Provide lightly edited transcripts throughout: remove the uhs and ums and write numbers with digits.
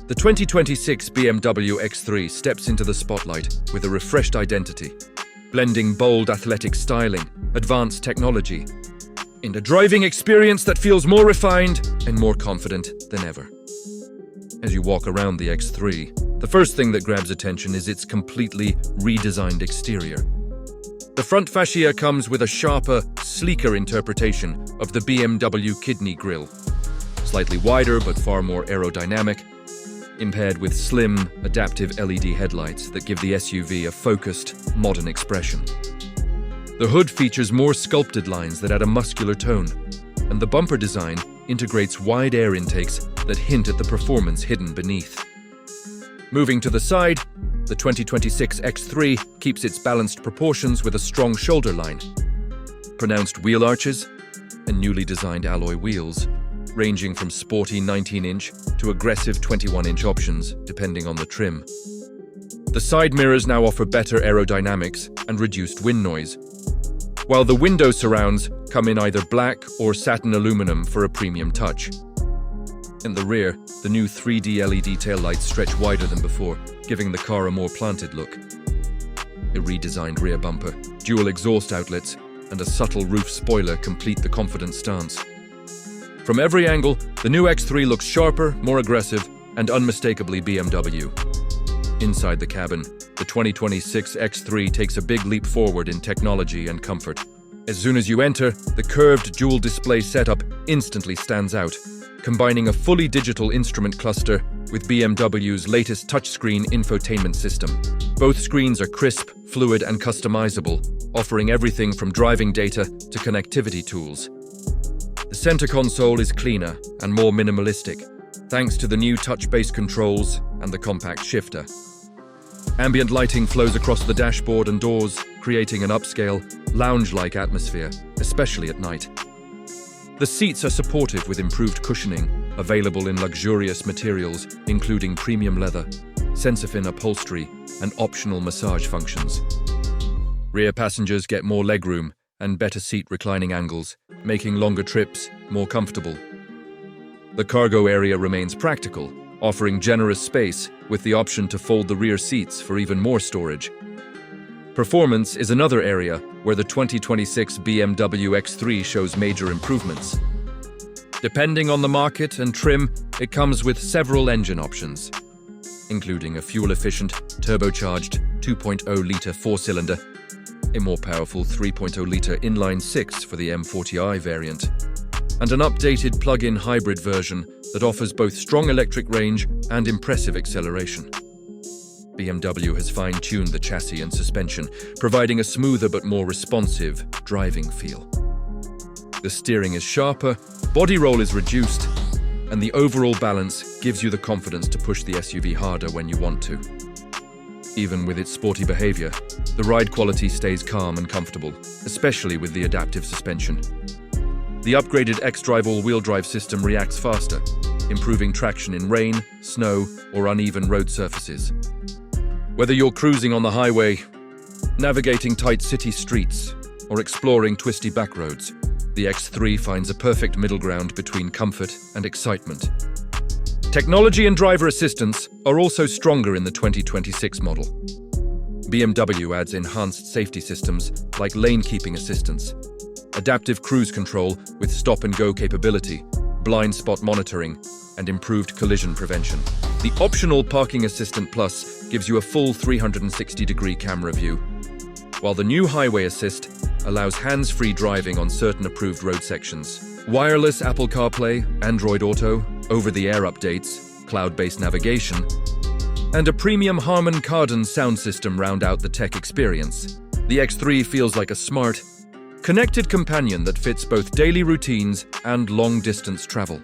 The 2026 BMW X3 steps into the spotlight with a refreshed identity, blending bold athletic styling, advanced technology, in a driving experience that feels more refined and more confident than ever. As you walk around the X3, the first thing that grabs attention is its completely redesigned exterior. The front fascia comes with a sharper, sleeker interpretation of the BMW kidney grille, slightly wider but far more aerodynamic, impaired with slim, adaptive LED headlights that give the SUV a focused, modern expression. The hood features more sculpted lines that add a muscular tone, and the bumper design integrates wide air intakes that hint at the performance hidden beneath. Moving to the side, the 2026 X3 keeps its balanced proportions with a strong shoulder line, pronounced wheel arches, and newly designed alloy wheels, ranging from sporty 19-inch to aggressive 21-inch options, depending on the trim. The side mirrors now offer better aerodynamics and reduced wind noise, while the window surrounds come in either black or satin aluminum for a premium touch. In the rear, the new 3D LED taillights stretch wider than before, giving the car a more planted look. A redesigned rear bumper, dual exhaust outlets, and a subtle roof spoiler complete the confident stance. From every angle, the new X3 looks sharper, more aggressive, and unmistakably BMW. Inside the cabin, the 2026 X3 takes a big leap forward in technology and comfort. As soon as you enter, the curved dual display setup instantly stands out, combining a fully digital instrument cluster with BMW's latest touchscreen infotainment system. Both screens are crisp, fluid, and customizable, offering everything from driving data to connectivity tools. The center console is cleaner and more minimalistic, thanks to the new touch-based controls and the compact shifter. Ambient lighting flows across the dashboard and doors, creating an upscale, lounge-like atmosphere, especially at night. The seats are supportive with improved cushioning, available in luxurious materials, including premium leather, Sensafin upholstery, and optional massage functions. Rear passengers get more legroom and better seat reclining angles, making longer trips more comfortable. The cargo area remains practical, offering generous space with the option to fold the rear seats for even more storage. Performance is another area where the 2026 BMW X3 shows major improvements. Depending on the market and trim, it comes with several engine options, including a fuel-efficient, turbocharged 2.0-litre four-cylinder, a more powerful 3.0-litre inline-six for the M40i variant, and an updated plug-in hybrid version that offers both strong electric range and impressive acceleration. BMW has fine-tuned the chassis and suspension, providing a smoother but more responsive driving feel. The steering is sharper, body roll is reduced, and the overall balance gives you the confidence to push the SUV harder when you want to. Even with its sporty behavior, the ride quality stays calm and comfortable, especially with the adaptive suspension. The upgraded xDrive all-wheel drive system reacts faster, improving traction in rain, snow, or uneven road surfaces. Whether you're cruising on the highway, navigating tight city streets, or exploring twisty back roads, the X3 finds a perfect middle ground between comfort and excitement. Technology and driver assistance are also stronger in the 2026 model. BMW adds enhanced safety systems like lane keeping assistance, adaptive cruise control with stop-and-go capability, blind spot monitoring, and improved collision prevention. The optional Parking Assistant Plus gives you a full 360-degree camera view, while the new Highway Assist allows hands-free driving on certain approved road sections. Wireless Apple CarPlay, Android Auto, over-the-air updates, cloud-based navigation, and a premium Harman Kardon sound system round out the tech experience. The X3 feels like a smart, connected companion that fits both daily routines and long-distance travel.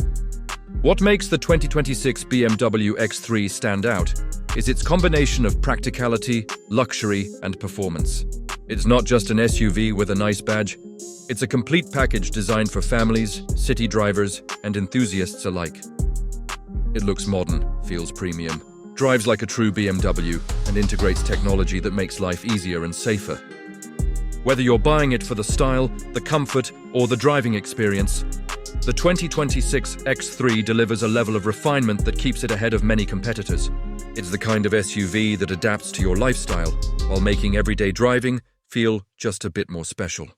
What makes the 2026 BMW X3 stand out is its combination of practicality, luxury, and performance. It's not just an SUV with a nice badge, it's a complete package designed for families, city drivers, and enthusiasts alike. It looks modern, feels premium, drives like a true BMW, and integrates technology that makes life easier and safer. Whether you're buying it for the style, the comfort, or the driving experience, The 2026 X3 delivers a level of refinement that keeps it ahead of many competitors. It's the kind of SUV that adapts to your lifestyle while making everyday driving feel just a bit more special.